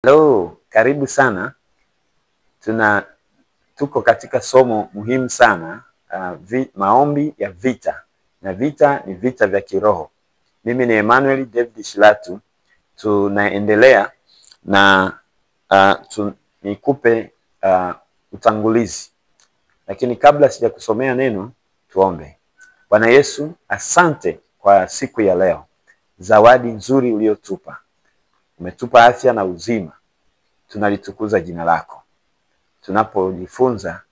Hello, karibu sana. Tuko katika somo muhimu sana, maombi ya vita. Na vita ni vita vya kiroho. Mimi ni Emmanuel David Shilatu. Tunaendelea na nikupe utangulizi. Lakini kabla sija kusomea neno, tuombe. Bwana Yesu, asante kwa siku ya leo. Zawadi nzuri uliotupa. Umetupa afya na uzima. Tunalitukuza jina lako. Tunapojifunza,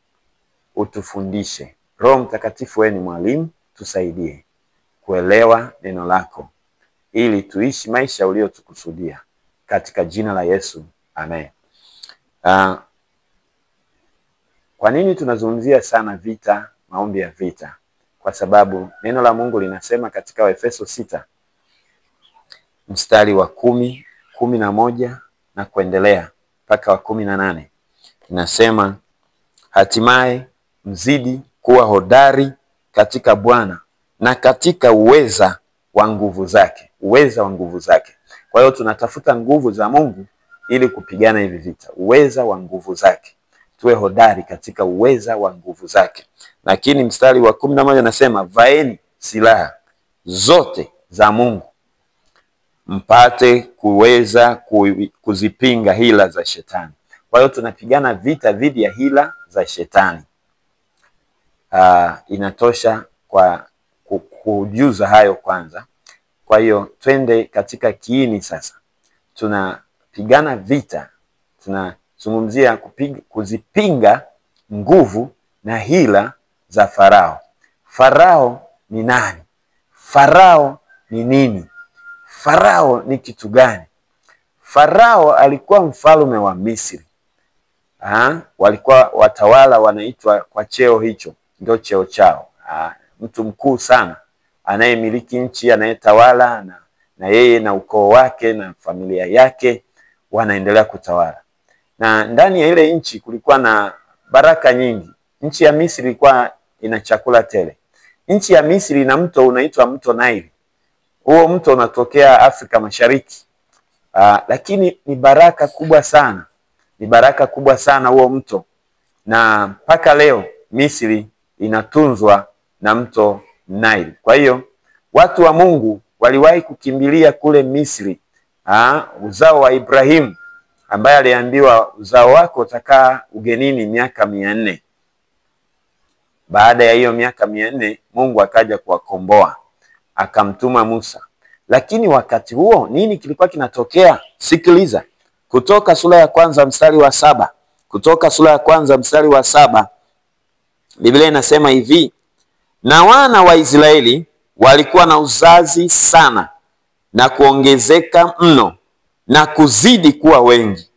utufundishe. Roho Mtakatifu, wewe ni mwalimu, tusaidie kuelewa neno lako ili tuishi maisha uliotukusudia, katika jina la Yesu, amen. Kwa nini tunazungumzia sana vita, maombi ya vita? Kwa sababu neno la Mungu linasema katika Waefeso 6 mstari wa 10, 11 na kuendelea mpaka wa 18. Inasema, hatimaye mzidi kuwa hodari katika Bwana na katika uweza wa nguvu zake. Uweza wa nguvu zake. Kwa hiyo tunatafuta nguvu za Mungu ili kupigana hivi vita. Uweza wa nguvu zake. Tuwe hodari katika uweza wa nguvu zake. Lakini mstari wa 11 nasema, vaeni silaha zote za Mungu mpate kuweza kuzipinga hila za shetani. Kwa hiyo tunapigana vita dhidi ya hila za shetani. Inatosha kwa kujuza hayo kwanza. Kwa hiyo twende katika kiini sasa. Tunapigana vita. Tunazungumzia kuzipinga nguvu na hila za Farao. Farao ni nani? Farao ni nini? Farao ni kitu gani? Farao alikuwa mfalme wa Misri. Walikuwa watawala wanaitwa kwa cheo hicho, ndio cheo chao. Mtu mkuu sana anayemiliki nchi, anayetawala na yeye na ukoo wake na familia yake wanaendelea kutawala. Na ndani ya ile nchi kulikuwa na baraka nyingi. Nchi ya Misri ilikuwa ina chakula tele. Nchi ya Misri ina mto unaitwa mto Nile. Huo mto unatokea Afrika Mashariki. Lakini ni baraka kubwa sana. Ni baraka kubwa sana huo mto. Na mpaka leo Misri inatunzwa na mto Nile. Kwa hiyo watu wa Mungu waliwahi kukimbilia kule Misri. Uzao wa Ibrahimu ambaye aliambiwa uzao wako utakaa ugenini miaka 400. Baada ya hiyo miaka 400 Mungu akaja kuwakomboa. Akamtuma Musa. Lakini wakati huo nini kilikuwa kinatokea? Sikiliza. Kutoka sura ya 1 mstari wa 7. Kutoka sura ya 1 mstari wa 7. Biblia inasema hivi, na wana wa Israeli walikuwa na uzazi sana na kuongezeka mno na kuzidi kuwa wengi,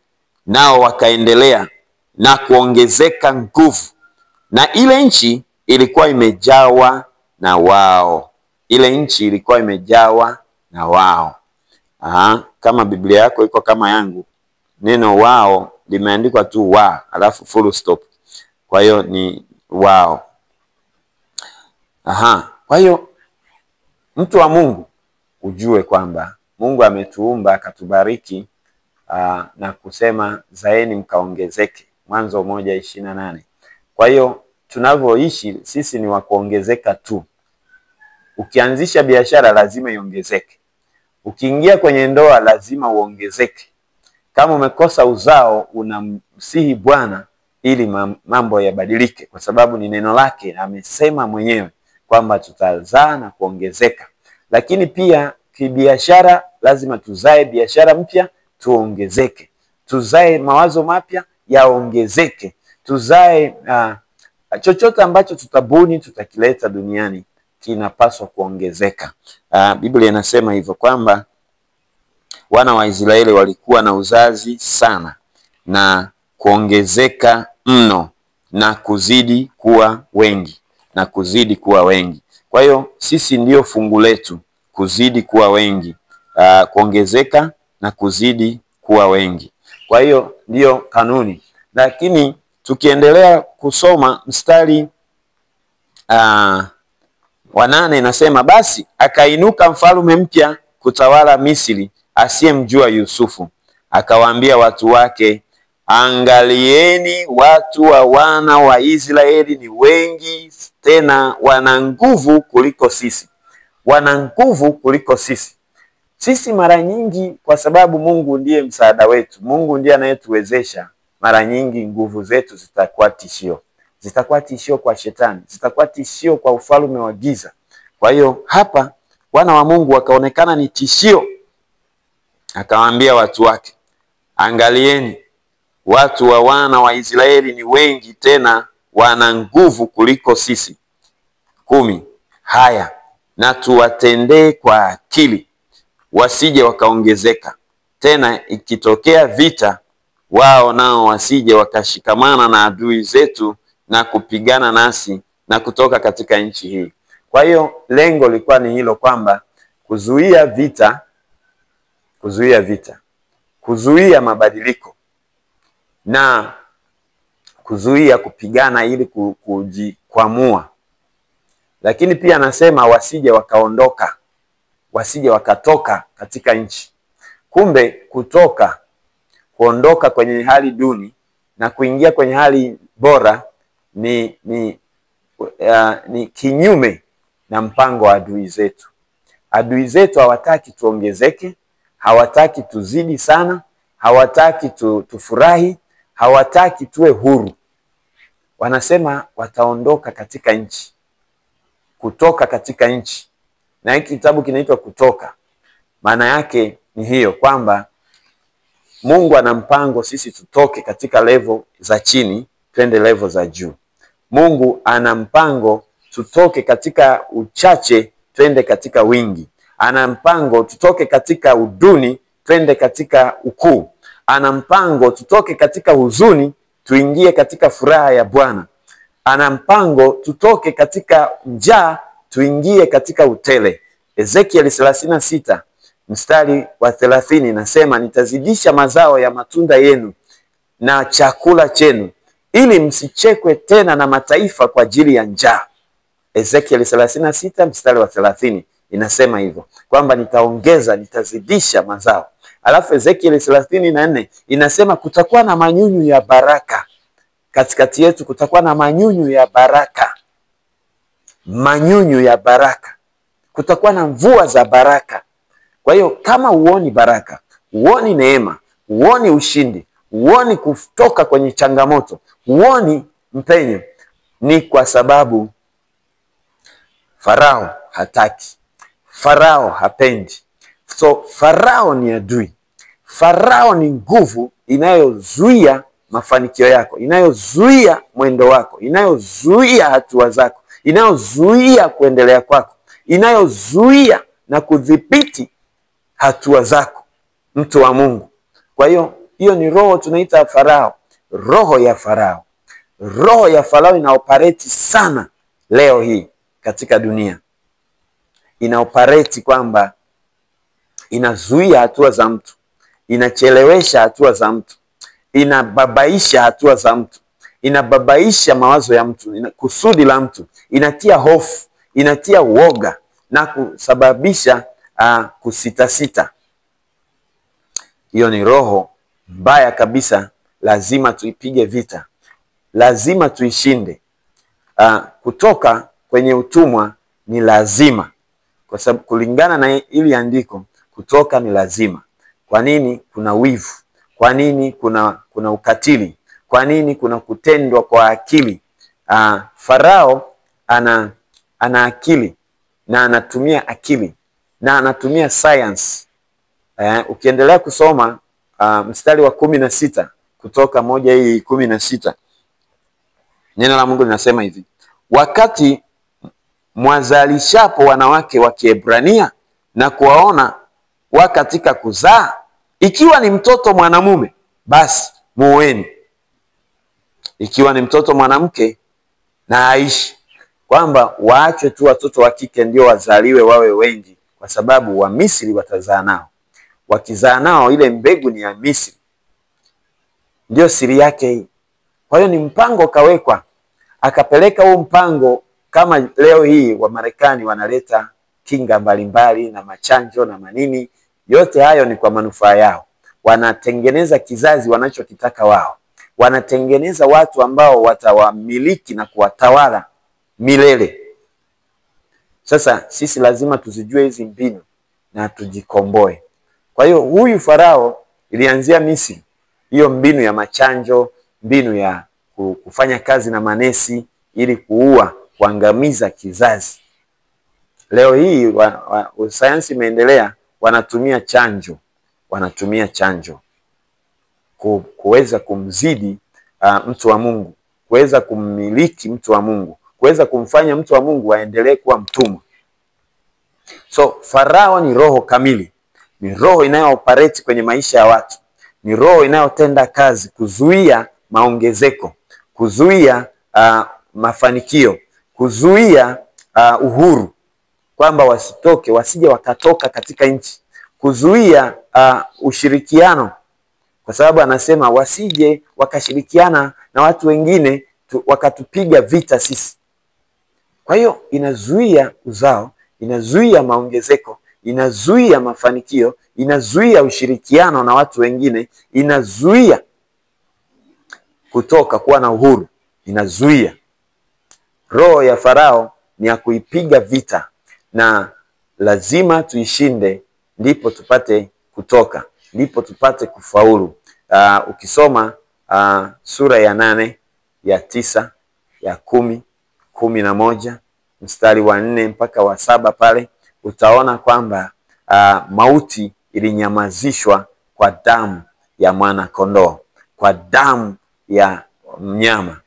nao wakaendelea na kuongezeka nguvu, na ile nchi ilikuwa imejawa na wao. Ile nchi ilikuwa imejawa na wao. Kama Biblia yako iko kama yangu, neno wao limeandikwa tu wa, alafu full stop. Kwa hiyo ni wao. Kwa hiyo mtu wa Mungu ujue kwamba Mungu ametuumba akatubariki na kusema zaeni mkaongezeke. Mwanzo 1:28. Kwa hiyo tunavyoishi sisi ni wa kuongezeka tu. Ukianzisha biashara lazima iongezeke. Ukiingia kwenye ndoa lazima uongezeke. Kama umekosa uzao unamsihi Bwana ili mambo yabadilike, kwa sababu ni neno lake, amesema mwenyewe kwamba tutazaa na kuongezeka. Lakini pia kibiashara lazima tuzae biashara mpya, tuongezeke. Tuzae mawazo mapya yaongezeke. Tuzae chochote ambacho tutabuni tutakileta duniani kinapaswa kuongezeka. Biblia inasema hivyo kwamba wana wa Israeli walikuwa na uzazi sana na kuongezeka mno na kuzidi kuwa wengi. Na kuzidi kuwa wengi. Kwa hiyo sisi ndio fungu letu, kuzidi kuwa wengi, kuongezeka na kuzidi kuwa wengi. Kwa hiyo ndio kanuni. Lakini tukiendelea kusoma mstari wa 8 inasema, basi akainuka mfalme mpya kutawala Misri asiyemjua Yusufu. akawaambia watu wake, angalieni, watu wa wana wa Israeli ni wengi, tena wana nguvu kuliko sisi. Wana nguvu kuliko sisi. Sisi mara nyingi, kwa sababu Mungu ndiye msaada wetu, Mungu ndiye anayetuwezesha, mara nyingi nguvu zetu zitakuwa tishio. Zitakuwa tishio kwa shetani, zitakuwa tishio kwa ufalme wa giza. Kwa hiyo hapa wana wa Mungu wakaonekana ni tishio. Akawaambia watu wake, angalieni, watu wa wana wa Israeli ni wengi, tena wana nguvu kuliko sisi. 10. Haya, na tuwatendee kwa akili, wasije wakaongezeka. Tena ikitokea vita, wao nao wasije wakashikamana na adui zetu na kupigana nasi na kutoka katika nchi hii. Kwa hiyo lengo lilikuwa ni hilo, kwamba kuzuia vita, kuzuia mabadiliko na kuzuia kupigana ili kujikwamua. Lakini pia anasema wasije wakaondoka, wasije wakatoka katika nchi. Kumbe kuondoka kwenye hali duni na kuingia kwenye hali bora ni kinyume na mpango wa adui zetu. Adui zetu hawataki tuongezeke, hawataki tuzidi sana, hawataki tufurahi, hawataki tuwe huru. Wanasema wataondoka katika nchi, kutoka katika nchi. Na hiki kitabu kinaitwa Kutoka. Maana yake ni hiyo, kwamba Mungu ana mpango sisi tutoke katika level za chini twende level za juu. Mungu ana mpango tutoke katika uchache twende katika wingi. Ana mpango tutoke katika uduni twende katika ukuu. Ana mpango tutoke katika huzuni tuingie katika furaha ya Bwana. Ana mpango tutoke katika njaa tuingie katika utele. Ezekiel 36 mstari wa 30 nasema, nitazidisha mazao ya matunda yenu na chakula chenu, ili msichekwe tena na mataifa kwa ajili ya njaa. Ezekiel 36 mstari wa 30 inasema hivyo, kwamba nitazidisha mazao. Alafu Ezekiel 34 inasema kutakuwa na manyunyu ya baraka katikati yetu, kutakuwa na manyunyu ya baraka. Manyunyu ya baraka. Kutakuwa na mvua za baraka. Kwa hiyo kama huoni baraka, huoni neema, huoni ushindi, huoni kutoka kwenye changamoto, huoni mpenyo, ni kwa sababu Farao hataki. Farao hapendi. So Farao ni adui. Farao ni nguvu inayozuia mafanikio yako, inayozuia mwendo wako, inayozuia hatua zako, inayozuia kuendelea kwako, inayozuia na kudhibiti hatua zako, mtu wa Mungu. Kwa hiyo ni roho tunaita Farao, roho ya Farao. Roho ya Farao inaoperate sana leo hii katika dunia. Inaoperate kwamba inazuia hatua za mtu, inachelewesha hatua za mtu, inababaisha hatua za mtu, inababaisha mawazo ya mtu, kusudi la mtu, inatia hofu, inatia uoga na kusababisha kusitasita. Hiyo ni roho mbaya kabisa, lazima tuipige vita, lazima tuishinde. Kutoka kwenye utumwa ni lazima, kwa sababu kulingana na ili andiko, kutoka ni lazima. Kwa nini? Kuna wivu. Kwa nini? Kuna ukatili. Kwa nini? Kuna kutendwa kwa akili. Farao ana akili na anatumia akili na anatumia science. Ukiendelea kusoma mstari wa 16 Kutoka 1:16, neno la Mungu linasema hivi, wakati mwazalishapo wanawake wa Kiebrania na kuwaona wa katika kuzaa, ikiwa ni mtoto mwanamume basi muoeni, ikiwa ni mtoto mwanamke na aishi. Kwamba waachwe tu watoto wa kike ndio wazaliwe wawe wengi, kwa sababu wa Misri watazaa nao. Wakizaa nao ile mbegu ni ya Misri. Ndio siri yake hii. Kwa hiyo ni mpango kawekwa. Akapeleka huo mpango, kama leo hii wa Marekani wanaleta kinga mbalimbali na machanjo na manini, yote hayo ni kwa manufaa yao. wanatengeneza kizazi wanachokitaka wao, wanatengeneza watu ambao watawamiliki na kuwatawala milele. Sasa sisi lazima tuzijue hizi mbinu na tujikomboe. Kwa hiyo huyu Farao ilianzia Misri, hiyo mbinu ya machanjo, mbinu ya kufanya kazi na manesi ili kuua, kuangamiza kizazi. Leo hii sayansi imeendelea, wanatumia chanjo kuweza kumzidi mtu wa Mungu, kuweza kummiliki mtu wa Mungu, kuweza kumfanya mtu wa Mungu aendelee kuwa mtumwa. So Farao ni roho kamili, ni roho inayooperate kwenye maisha ya watu, ni roho inayotenda kazi kuzuia maongezeko, kuzuia mafanikio, kuzuia uhuru, kwamba wasitoke, wasije wakatoka katika nchi, kuzuia ushirikiano, kwa sababu anasema wasije wakashirikiana na watu wengine wakatupiga vita sisi. Kwa hiyo inazuia uzao, inazuia maongezeko, inazuia mafanikio, inazuia ushirikiano na watu wengine, inazuia kutoka kuwa na uhuru, inazuia. Roho ya Farao ni ya kuipiga vita, na lazima tuishinde, ndipo tupate kutoka, ndipo tupate kufaulu. Ukisoma sura ya 8, ya 9, ya 10, 11, mstari wa 4 mpaka wa 7 pale, utaona kwamba mauti ilinyamazishwa kwa damu ya mwana kondoo, kwa damu ya mnyama.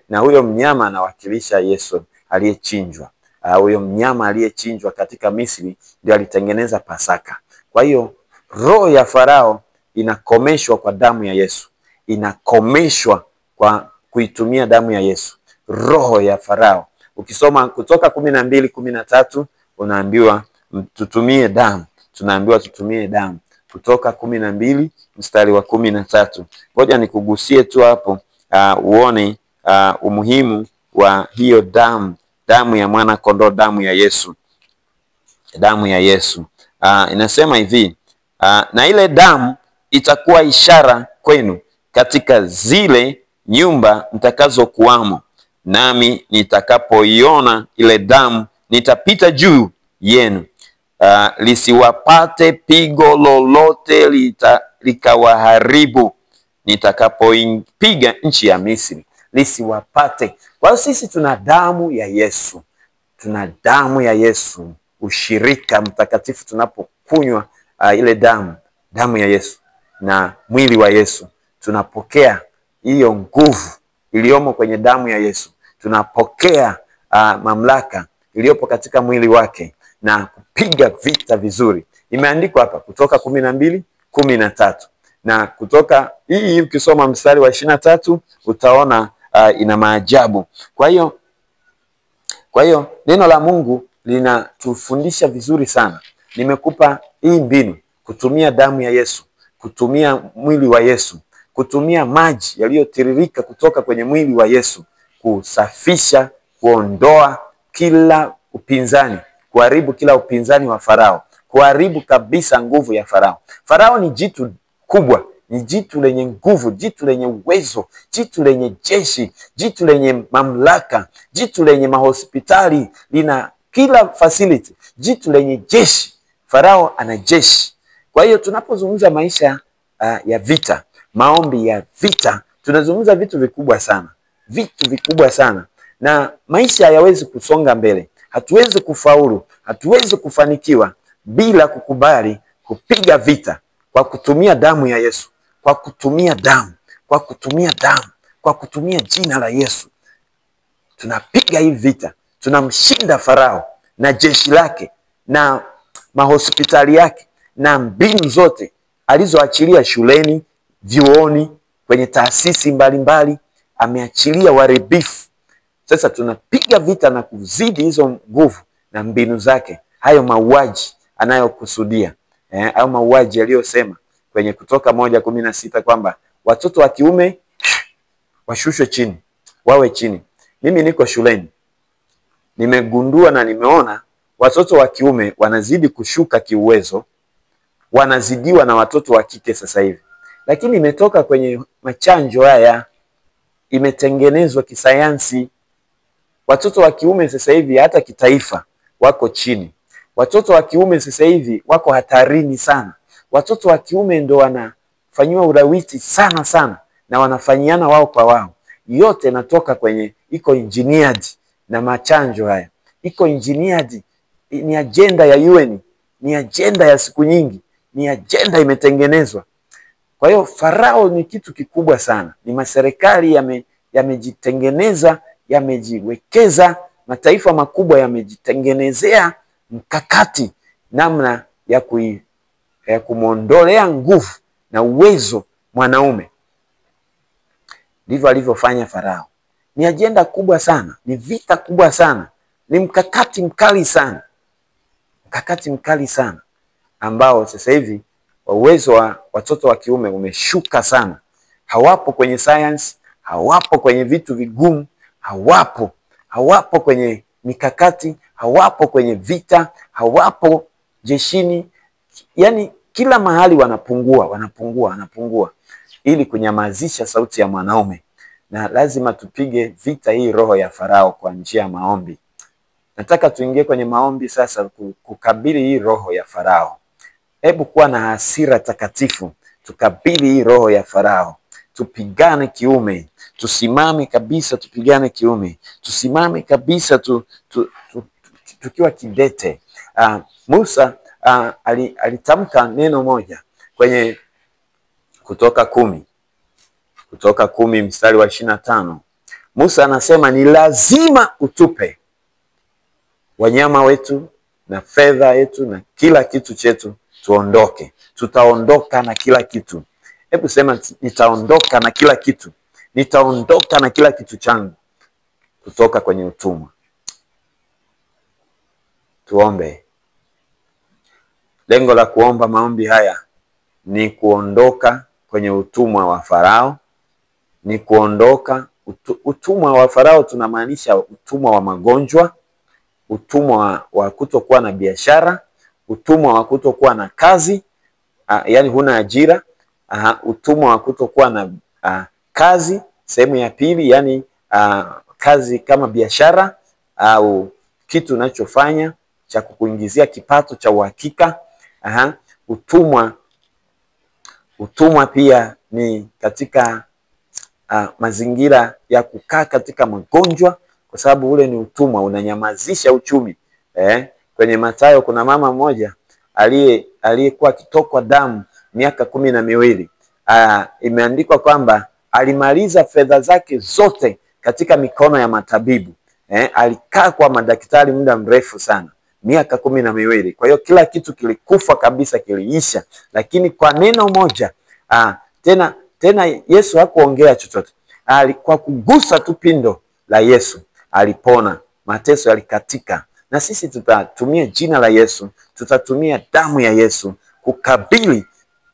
Na huyo mnyama anawakilisha Yesu aliyechinjwa. Huyo mnyama aliyechinjwa katika Misri ndio alitengeneza Pasaka. Kwa hiyo roho ya Farao inakomeshwa kwa damu ya Yesu, inakomeshwa kwa kuitumia damu ya Yesu. Roho ya Farao, ukisoma Kutoka 12:13 unaambiwa tutumie damu, tunaambiwa tutumie damu. Kutoka 12 mstari wa 13. Ngoja nikugusie tu hapo uone umuhimu wa hiyo damu ya mwana kondoo, damu ya Yesu. Damu ya Yesu inasema hivi, na ile damu itakuwa ishara kwenu katika zile nyumba mtakazokuwamo, nami nitakapoiona ile damu nitapita juu yenu, lisiwapate pigo lolote likawaharibu nitakapoipiga nchi ya Misri, lisiwapate. Kwa hiyo sisi tuna damu ya Yesu, tuna damu ya Yesu, ushirika mtakatifu. Tunapokunywa ile damu ya Yesu na mwili wa Yesu, tunapokea hiyo nguvu iliyomo kwenye damu ya Yesu, tunapokea mamlaka iliyopo katika mwili wake na kupiga vita vizuri. Imeandikwa hapa Kutoka 12:13, na kutoka hii ukisoma mstari wa 23 utaona ina maajabu. Kwa hiyo neno la Mungu linatufundisha vizuri sana. Nimekupa hii mbinu: kutumia damu ya Yesu, kutumia mwili wa Yesu, kutumia maji yaliyotiririka kutoka kwenye mwili wa Yesu, kusafisha, kuondoa kila upinzani, kuharibu kila upinzani wa Farao, kuharibu kabisa nguvu ya Farao. Farao ni jitu kubwa, ni jitu lenye nguvu, jitu lenye uwezo, jitu lenye jeshi, jitu lenye mamlaka, jitu lenye mahospitali, lina kila facility, jitu lenye jeshi. Farao ana jeshi. Kwa hiyo tunapozungumza maisha ya vita, maombi ya vita, tunazungumza vitu vikubwa sana, vitu vikubwa sana. Na maisha hayawezi kusonga mbele, hatuwezi kufaulu, hatuwezi kufanikiwa bila kukubali kupiga vita kwa kutumia damu ya Yesu, kwa kutumia damu, kwa kutumia damu, kwa kutumia jina la Yesu. Tunapiga hii vita, tunamshinda Farao na jeshi lake na mahospitali yake na mbinu zote alizoachilia shuleni, vyuoni, kwenye taasisi mbalimbali, ameachilia waharibifu. Sasa tunapiga vita na kuzidi hizo nguvu na mbinu zake, hayo mauaji anayokusudia, au mauaji aliyosema kwenye Kutoka 1:16 kwamba watoto wa kiume washushwe chini, wawe chini. Mimi niko shuleni, nimegundua na nimeona watoto wa kiume wanazidi kushuka kiuwezo, wanazidiwa na watoto wa kike sasa hivi, lakini imetoka kwenye machanjo haya, imetengenezwa kisayansi. Watoto wa kiume sasa hivi hata kitaifa wako chini. Watoto wa kiume sasa hivi wako hatarini sana. Watoto wa kiume ndo wanafanyiwa ulawiti sana sana, na wanafanyiana wao kwa wao. Yote natoka kwenye, iko engineered na machanjo haya. Iko engineered, ni agenda ya UN, ni agenda ya siku nyingi, ni agenda imetengenezwa. Kwa hiyo Farao ni kitu kikubwa sana. Ni maserikali yamejitengeneza, yamejiwekeza, mataifa makubwa yamejitengenezea mkakati namna ya kumwondolea nguvu na uwezo mwanaume. Ndivyo alivyofanya Farao. Ni ajenda kubwa sana, ni vita kubwa sana, ni mkakati mkali sana. Mkakati mkali sana ambao sasa hivi uwezo wa watoto wa kiume umeshuka sana. Hawapo kwenye science, hawapo kwenye vitu vigumu, hawapo kwenye mikakati, hawapo kwenye vita, hawapo jeshini. Yani kila mahali wanapungua ili kunyamazisha sauti ya mwanaume. Na lazima tupige vita hii roho ya Farao kwa njia ya maombi. Nataka tuingie kwenye maombi sasa kukabili hii roho ya Farao. Hebu kuwa na hasira takatifu, tukabili hii roho ya Farao. Tupigane kiume, tusimame kabisa, tupigane kiume, tusimame kabisa, tukiwa kidete. Musa alitamka neno moja kwenye Kutoka 10 mstari wa 25. Musa anasema ni lazima utupe wanyama wetu na fedha yetu na kila kitu chetu, tuondoke. Tutaondoka na kila kitu. Hebu sema, nitaondoka na kila kitu. Nitaondoka na kila kitu changu kutoka kwenye utumwa. Tuombe. Lengo la kuomba maombi haya ni kuondoka kwenye utumwa wa Farao. Ni kuondoka utumwa wa Farao, tunamaanisha utumwa wa magonjwa, utumwa wa kutokuwa na biashara, utumwa wa kutokuwa na kazi, yani huna ajira, utumwa wa kutokuwa na kazi. Sehemu ya pili, yani kazi kama biashara au kitu unachofanya cha kukuingizia kipato cha uhakika. Utumwa pia ni katika mazingira ya kukaa katika magonjwa, kwa sababu ule ni utumwa, unanyamazisha uchumi. Kwenye Mathayo kuna mama mmoja aliyekuwa akitokwa damu miaka 12. Imeandikwa kwamba alimaliza fedha zake zote katika mikono ya matabibu. Alikaa kwa madaktari muda mrefu sana, miaka 12. Kwa hiyo kila kitu kilikufa kabisa, kiliisha. Lakini kwa neno moja, tena Yesu hakuongea chochote. Kwa kugusa tu pindo la Yesu alipona, mateso yalikatika. Na sisi tutatumia jina la Yesu, tutatumia damu ya Yesu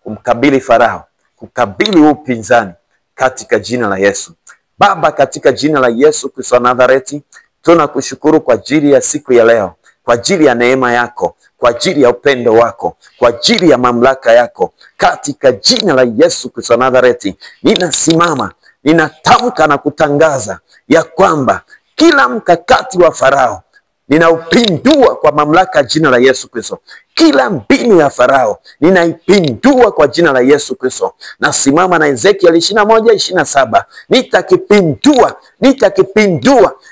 kumkabili Farao, kukabili upinzani katika jina la Yesu. Baba, katika jina la Yesu Kristo wa Nazareti, tunakushukuru kwa ajili ya siku ya leo, kwa ajili ya neema yako, kwa ajili ya upendo wako, kwa ajili ya mamlaka yako. Katika jina la Yesu Kristo wa Nazareti, ninasimama, ninatamka na kutangaza ya kwamba kila mkakati wa Farao ninaupindua kwa mamlaka ya jina la Yesu Kristo. Kila mbinu ya Farao ninaipindua kwa jina la Yesu Kristo. Nasimama na Ezekiel 21:27.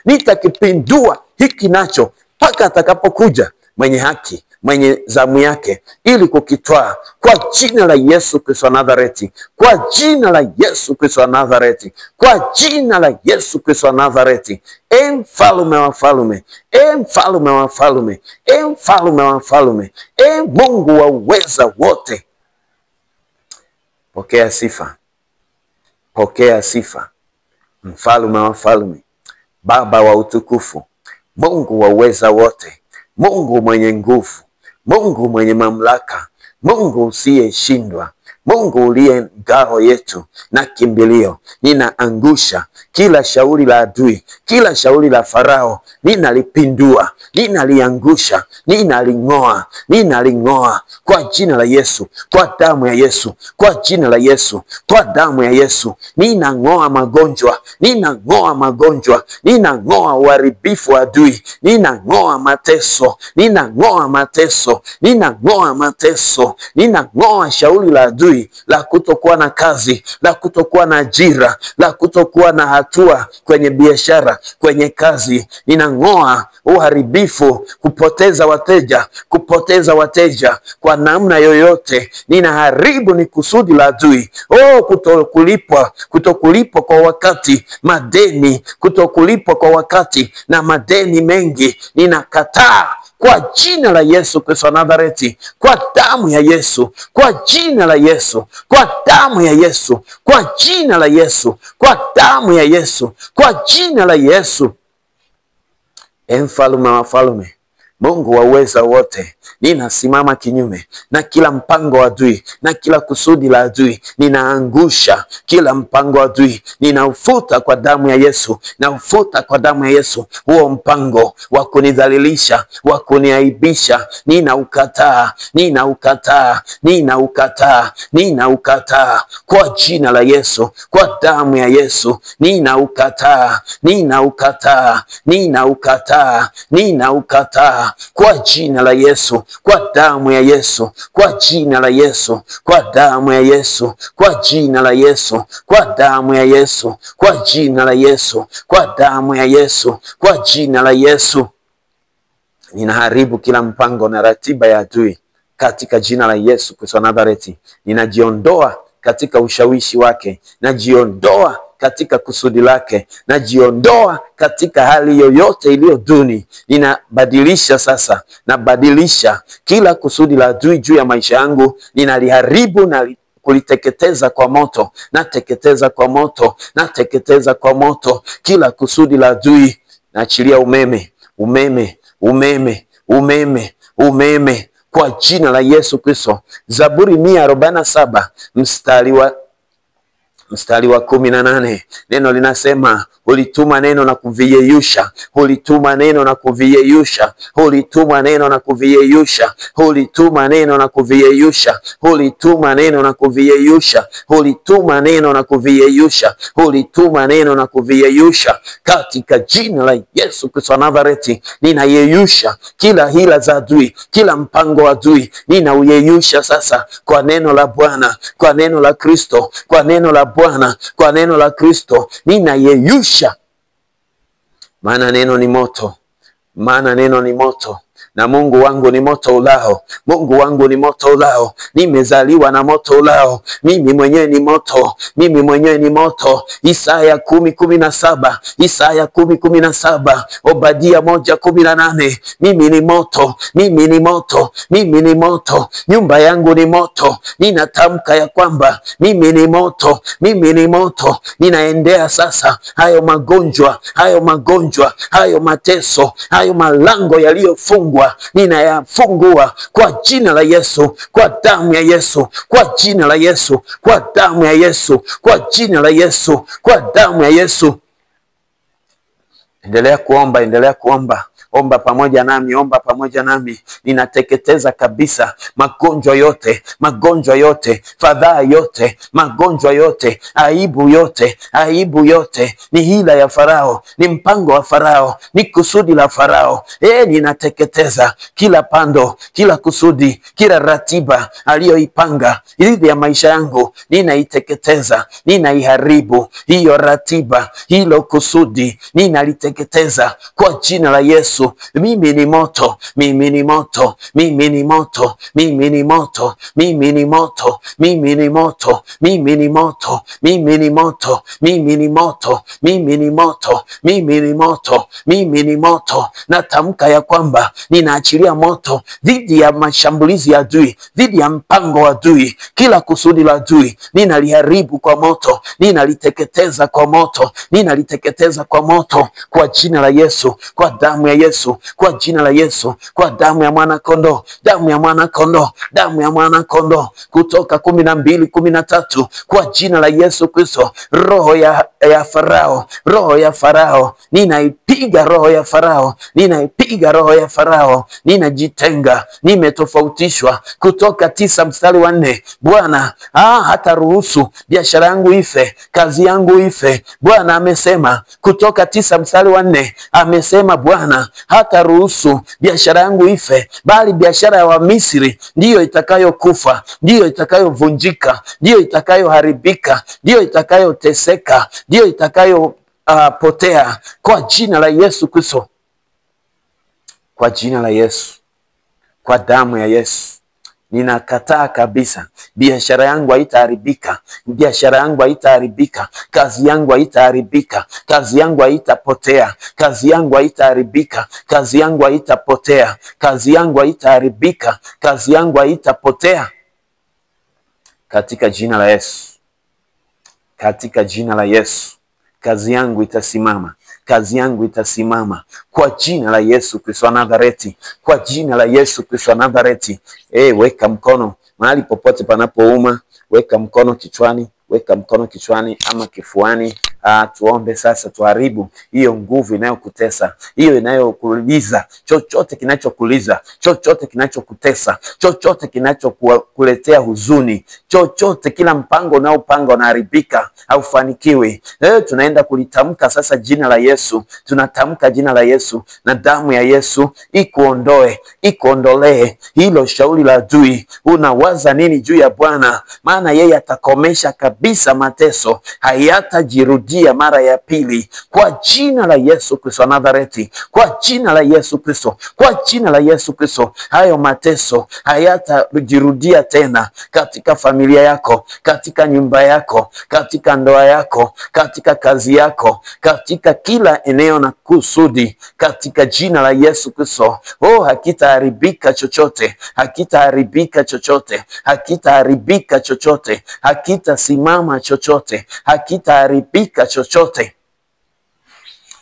Nitakipindua hiki nacho mpaka atakapokuja mwenye haki, mwenye zamu yake, ili kukitwaa kwa jina la Yesu Kristo wa Nazareti, kwa jina la Yesu Kristo wa Nazareti, kwa jina la Yesu Kristo wa Nazareti. Mfalme wa falme, mfalme wa falme, mfalme wa falme, Mungu wa uweza wote, pokea sifa, pokea sifa. Mfalme wa falme, Baba wa utukufu, Mungu wa uweza wote, Mungu mwenye nguvu, Mungu mwenye mamlaka, Mungu usiyeshindwa, Mungu uliye ngao yetu na kimbilio, ninaangusha kila shauri la adui, kila shauri la Farao, ninalipindua, ninaliangusha, ninaling'oa kwa jina la Yesu, kwa damu ya Yesu, kwa jina la Yesu, kwa damu ya Yesu. Ninang'oa magonjwa, ninang'oa uharibifu wa adui, ninang'oa mateso, ninang'oa shauri la adui la kutokuwa na kazi, la kutokuwa na ajira, la kutokuwa na hatua kwenye biashara, kwenye kazi. Ninang'oa uharibifu, kupoteza wateja kwa namna yoyote. Ninaharibu ni kusudi la adui. Kutokulipwa kwa wakati, madeni, kutokulipwa kwa wakati na madeni mengi, ninakataa kwa jina la Yesu Kristo wa Nazareti, kwa damu ya Yesu, kwa jina la Yesu, kwa damu ya Yesu, kwa jina la Yesu, kwa damu ya Yesu, kwa jina la Yesu. Mfalme wa wafalme, Mungu wa uweza wote, ninasimama kinyume na kila mpango wa adui na kila kusudi la adui. Ninaangusha kila mpango wa adui, ninaufuta kwa damu ya Yesu, naufuta kwa damu ya Yesu. Huo mpango wa kunidhalilisha, wa kuniaibisha, ninaukataa kwa jina la Yesu, kwa damu ya Yesu. Ninaukataa kwa jina la Yesu, kwa damu ya Yesu, kwa jina la Yesu, kwa damu ya Yesu, kwa jina la Yesu, kwa damu ya Yesu, kwa jina la Yesu, kwa damu ya Yesu, kwa jina la Yesu. Ninaharibu kila mpango na ratiba ya adui katika jina la Yesu Kristo wa Nazareti. Ninajiondoa katika ushawishi wake, najiondoa katika kusudi lake, najiondoa katika hali yoyote iliyo duni. Ninabadilisha sasa, nabadilisha kila kusudi la adui juu ya maisha yangu, ninaliharibu na kuliteketeza kwa moto, nateketeza kwa moto, nateketeza kwa moto kila kusudi la adui. Naachilia umeme kwa jina la Yesu Kristo. Zaburi 147 mstari wa 18, neno linasema, ulituma neno na kuviyeyusha, ulituma neno na kuviyeyusha, ulituma neno na kuviyeyusha, ulituma neno na kuviyeyusha, ulituma neno na kuviyeyusha, ulituma neno na kuviyeyusha, ulituma neno na kuviyeyusha. Katika jina la Yesu Kristo wa Nazareti, ninayeyusha kila hila za adui, kila mpango wa adui, ninauyeyusha sasa kwa neno la Bwana, kwa neno la Kristo, kwa neno la Bwana, kwa neno la Kristo, ninayeyusha. Maana neno ni moto, na Mungu wangu ni moto ulao. Mungu wangu ni moto ulao. Nimezaliwa na moto ulao. Mimi mwenyewe ni moto. Mimi mwenyewe ni moto. Isaya 10:17. Isaya 10:17. Obadia 1:18. Mimi ni moto. Mimi ni moto. Mimi ni moto. Nyumba yangu ni moto. Ninatamka ya kwamba mimi ni moto. Mimi ni moto. Ninaendea sasa hayo magonjwa, hayo mateso, hayo malango yaliyofungwa, ninayafungua kwa jina la Yesu, kwa damu ya Yesu, kwa jina la Yesu, kwa damu ya Yesu, kwa jina la Yesu, kwa damu ya Yesu. Endelea kuomba. Omba pamoja nami. Ninateketeza kabisa magonjwa yote, fadhaa yote, magonjwa yote, aibu yote, ni hila ya Farao, ni mpango wa Farao, ni kusudi la Farao. Ninateketeza kila pando, kila kusudi, kila ratiba aliyoipanga dhidi ya maisha yangu. Ninaiteketeza, ninaiharibu hiyo ratiba, hilo kusudi, ninaliteketeza kwa jina la Yesu. Mimi ni moto, mimi ni moto, mimi ni moto, mimi ni moto, mimi ni moto, mimi ni moto, mimi ni moto, mimi ni moto, mimi ni moto, mimi ni moto, mimi ni moto, mimi ni moto. Natamka ya kwamba ninaachilia moto dhidi ya mashambulizi ya adui, dhidi ya mpango wa adui, kila kusudi la adui ninaliharibu kwa moto, ninaliteketeza kwa moto, ninaliteketeza kwa moto, kwa jina la Yesu, kwa damu ya Yesu. Yesu, kwa jina la Yesu, kwa damu ya mwana kondoo, damu ya mwana kondoo, damu ya mwana kondoo. Kutoka 12:13, kwa jina la Yesu Kristo, roho ya Farao, roho ya Farao, ninaipiga roho ya Farao, ninaipiga roho ya Farao, ninajitenga, nimetofautishwa. Kutoka 9:4, Bwana hata ruhusu biashara yangu ife, kazi yangu ife. Bwana amesema. Kutoka 9:4 amesema Bwana hata ruhusu biashara yangu ife, bali biashara ya Wamisri ndiyo itakayokufa, ndiyo itakayovunjika, ndiyo itakayoharibika, ndiyo itakayoteseka, ndiyo itakayopotea kwa jina la Yesu Kristo. Kwa jina la Yesu, kwa damu ya Yesu, ninakataa kabisa. Biashara yangu haitaharibika, biashara yangu haitaharibika, kazi yangu haitaharibika, kazi yangu haitapotea, kazi yangu haitaharibika, kazi yangu haitapotea, kazi yangu haitaharibika, kazi yangu haitapotea. Katika jina la Yesu, katika jina la Yesu, kazi yangu itasimama, kazi yangu itasimama kwa jina la Yesu Kristo wa Nazareti, kwa jina la Yesu Kristo wa Nazareti. Weka mkono mahali popote panapouma, weka mkono kichwani, weka mkono kichwani ama kifuani. Tuombe sasa, tuharibu hiyo nguvu inayokutesa, hiyo inayokuliza, chochote kinachokuliza, chochote kinachokutesa, chochote kinachokuletea huzuni, chochote, kila mpango unaopanga unaharibika, haufanikiwi. Tunaenda kulitamka sasa jina la Yesu, tunatamka jina la Yesu, na damu ya Yesu ikuondoe, ikuondolee hilo shauri la adui. Unawaza nini juu ya Bwana? Maana yeye atakomesha kabisa mateso, hayatajirudia mara ya pili, kwa jina la Yesu Kristo wa Nazareti, kwa jina la Yesu Kristo, kwa jina la Yesu Kristo. Hayo mateso hayatajirudia tena katika familia yako, katika nyumba yako, katika ndoa yako, katika kazi yako, katika kila eneo na kusudi, katika jina la Yesu Kristo. Hakitaharibika chochote, hakitaharibika chochote, hakitaharibika chochote, hakitasimama chochote, hakitaharibika chochote,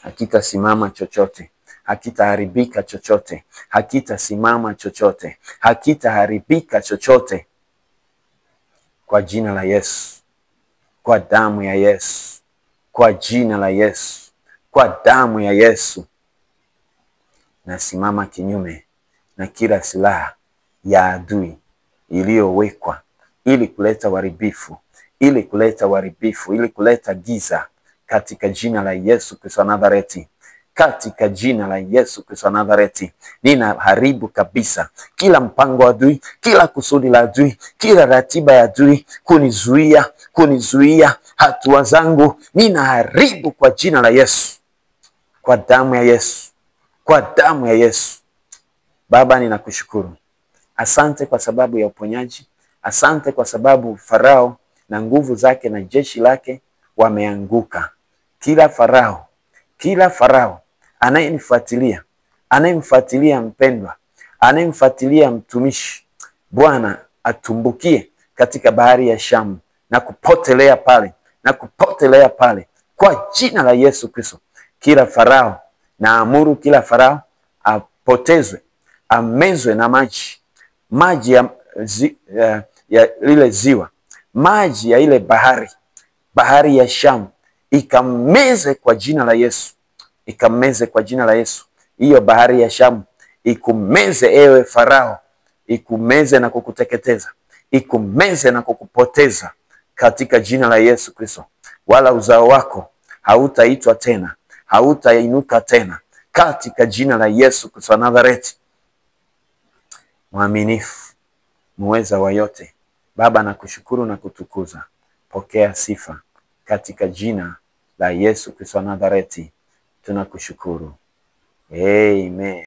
hakitasimama chochote, hakitaharibika chochote, hakitasimama chochote, hakitaharibika chochote, kwa jina la Yesu, kwa damu ya Yesu, kwa jina la Yesu, kwa damu ya Yesu. Nasimama kinyume na kila silaha ya adui iliyowekwa ili kuleta uharibifu, ili kuleta uharibifu, ili kuleta giza, katika jina la Yesu Kristo wa Nazareti, katika jina la Yesu Kristo wa Nazareti. Ninaharibu kabisa kila mpango wa adui, kila kusudi la adui, kila ratiba ya adui kunizuia hatua zangu. Ninaharibu kwa jina la Yesu, kwa damu ya Yesu, kwa damu ya Yesu. Baba, ninakushukuru. Asante kwa sababu ya uponyaji. Asante kwa sababu Farao na nguvu zake na jeshi lake wameanguka. Kila Farao anayemfuatilia mpendwa, anayemfuatilia mtumishi, Bwana atumbukie katika bahari ya Shamu na kupotelea pale, kwa jina la Yesu Kristo. Kila Farao, naamuru kila Farao apotezwe, amezwe na maji ya lile ziwa, maji ya ile bahari ya Shamu, ikameze kwa jina la Yesu, ikameze kwa jina la Yesu. Hiyo bahari ya Shamu ikumeze, ewe Farao, ikumeze na kukuteketeza, ikumeze na kukupoteza katika jina la Yesu Kristo. Wala uzao wako hautaitwa tena, hautainuka tena, katika jina la Yesu Kristo wa Nazareti. Mwaminifu, muweza wa yote, Baba, nakushukuru na kutukuza. Pokea sifa katika jina la Yesu Kristo wa Nazareti, tunakushukuru. Amen.